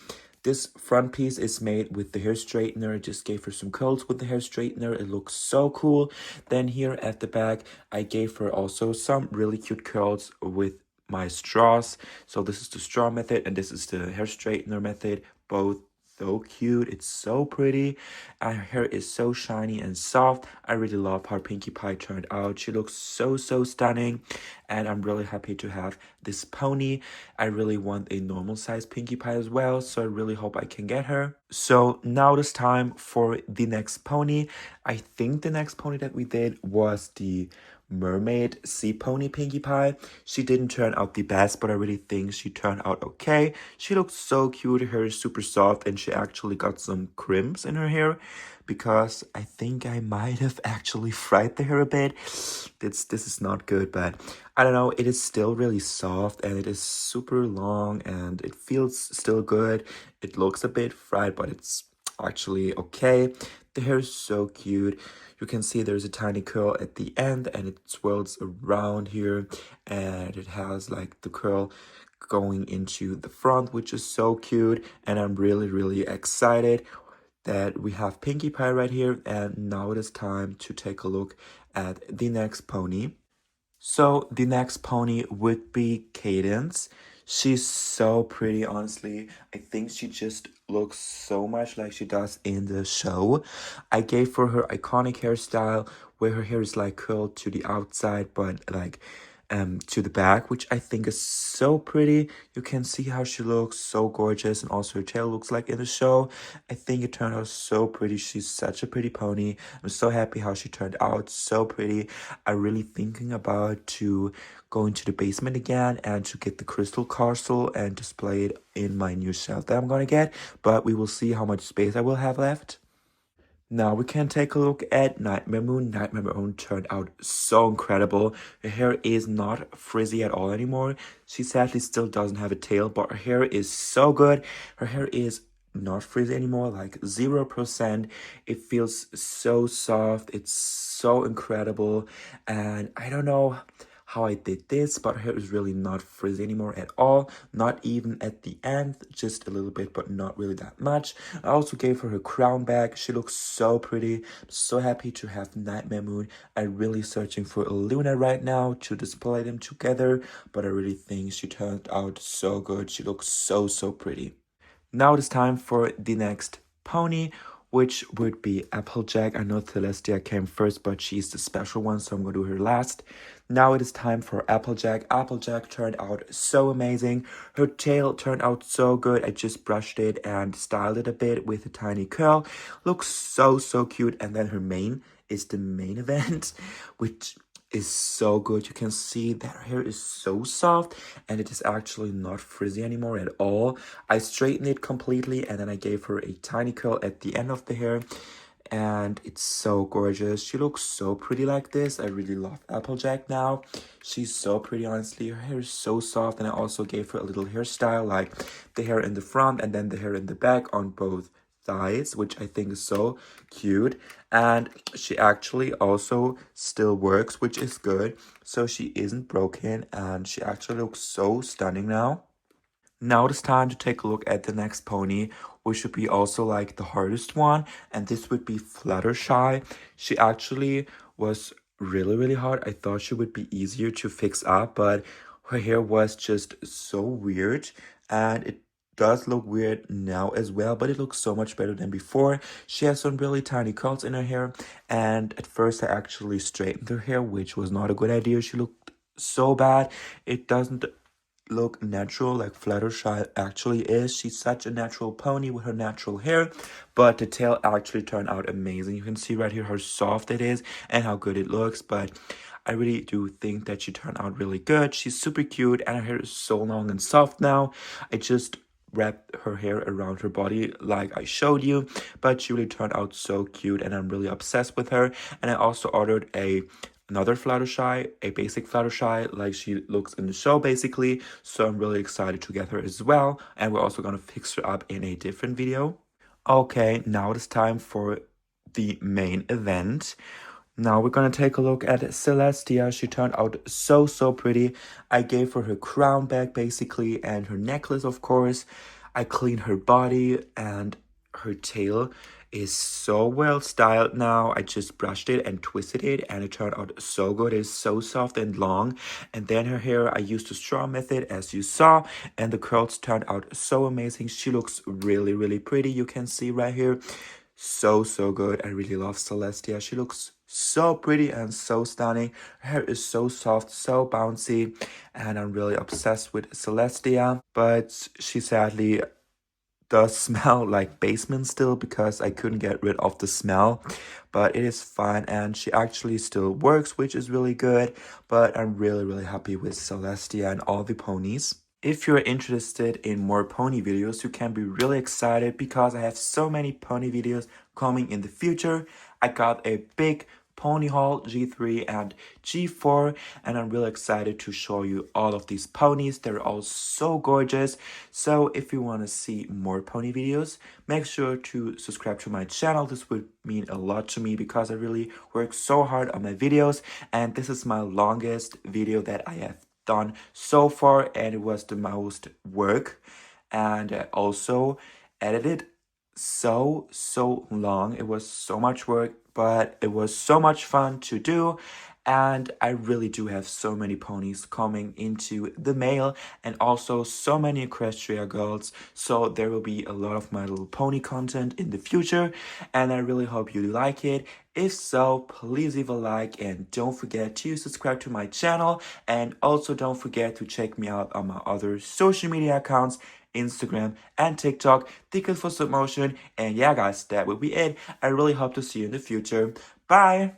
This front piece is made with the hair straightener. I just gave her some curls with the hair straightener. It looks so cool. Then here at the back, I gave her also some really cute curls with my straws. So this is the straw method and this is the hair straightener method. Both so cute. It's so pretty. And her hair is so shiny and soft. I really love how Pinkie Pie turned out. She looks so stunning. And I'm really happy to have this pony. I really want a normal size Pinkie Pie as well, so I really hope I can get her. So now it's time for the next pony. I think the next pony that we did was the Mermaid Sea Pony Pinkie Pie. She didn't turn out the best, but I really think she turned out okay. She looks so cute. Her hair is super soft, and she actually got some crimps in her hair because I think I might have actually fried the hair a bit. This is not good, but I don't know. It is still really soft and it is super long and it feels still good. It looks a bit fried, but it's actually okay. The hair is so cute. You can see there's a tiny curl at the end and it swirls around here, and it has like the curl going into the front, which is so cute. And I'm really excited that we have Pinkie Pie right here. And now it is time to take a look at the next pony. So the next pony would be Cadence. She's so pretty, honestly. I think she just looks so much like she does in the show. I gave her her iconic hairstyle where her hair is like curled to the outside, but like to the back, which I think is so pretty. You can see how she looks so gorgeous, and also her tail looks like in the show. I think it turned out so pretty. She's such a pretty pony. I'm so happy how she turned out, so pretty. I'm really thinking about to go into the basement again and to get the crystal castle and display it in my new shelf that I'm gonna get, but we will see how much space I will have left. Now we can take a look at Nightmare Moon. Nightmare Moon turned out so incredible. Her hair is not frizzy at all anymore. She sadly still doesn't have a tail, but her hair is so good. Her hair is not frizzy anymore, like 0%. It feels so soft. It's so incredible. And I don't know how I did this, but her hair is really not frizzy anymore at all. Not even at the end, just a little bit, but not really that much. I also gave her crown back. She looks so pretty. I'm so happy to have Nightmare Moon. I'm really searching for a Luna right now to display them together, but I really think she turned out so good. She looks so, so pretty. Now it is time for the next pony, which would be Applejack. I know Celestia came first, but she's the special one, so I'm going to do her last. Now it is time for Applejack. Applejack turned out so amazing. Her tail turned out so good. I just brushed it and styled it a bit with a tiny curl. Looks so, so cute. And then her mane is the main event, which is so good. You can see that her hair is so soft and it is actually not frizzy anymore at all. I straightened it completely and then I gave her a tiny curl at the end of the hair, and it's so gorgeous. She looks so pretty like this. I really love Applejack now. She's so pretty, honestly. Her hair is so soft, and I also gave her a little hairstyle, like the hair in the front and then the hair in the back on both thighs, which I think is so cute. And she actually also still works, which is good. So she isn't broken and she actually looks so stunning now. Now it's time to take a look at the next pony, which would be also like the hardest one, and this would be Fluttershy. She actually was really, really hard. I thought she would be easier to fix up, but her hair was just so weird, and it does look weird now as well, but it looks so much better than before. She has some really tiny curls in her hair, and at first I actually straightened her hair, which was not a good idea. She looked so bad. It doesn't look natural like Fluttershy actually is. She's such a natural pony with her natural hair, but the tail actually turned out amazing. You can see right here how soft it is and how good it looks, but I really do think that she turned out really good. She's super cute and her hair is so long and soft now. I just wrapped her hair around her body like I showed you, but she really turned out so cute and I'm really obsessed with her. And I also ordered another Fluttershy, a basic Fluttershy, like she looks in the show basically. So I'm really excited to get her as well. And we're also gonna fix her up in a different video. Okay, now it's time for the main event. Now we're gonna take a look at Celestia. She turned out so, so pretty. I gave her crown back basically and her necklace, of course. I cleaned her body and her tail is so well styled now. I just brushed it and twisted it and it turned out so good. It's so soft and long. And then her hair, I used the straw method as you saw, and the curls turned out so amazing. She looks really, really pretty. You can see right here. So, so good. I really love Celestia. She looks so pretty and so stunning. Her hair is so soft, so bouncy, and I'm really obsessed with Celestia. But she sadly does smell like basement still because I couldn't get rid of the smell, but it is fine and she actually still works, which is really good. But I'm really, really happy with Celestia and all the ponies. If you're interested in more pony videos, you can be really excited because I have so many pony videos coming in the future. I got a big pony haul G3 and G4 and I'm really excited to show you all of these ponies. They're all so gorgeous. So if you want to see more pony videos, make sure to subscribe to my channel. This would mean a lot to me because I really work so hard on my videos and this is my longest video that I have done so far and it was the most work, and I also edited so long. It was so much work, but it was so much fun to do. And I really do have so many ponies coming into the mail and also so many Equestria girls. So there will be a lot of My Little Pony content in the future. And I really hope you like it. If so, please leave a like and don't forget to subscribe to my channel. And also don't forget to check me out on my other social media accounts, Instagram and TikTok, Tickets for Submotion. And yeah guys, that will be it. I really hope to see you in the future. Bye!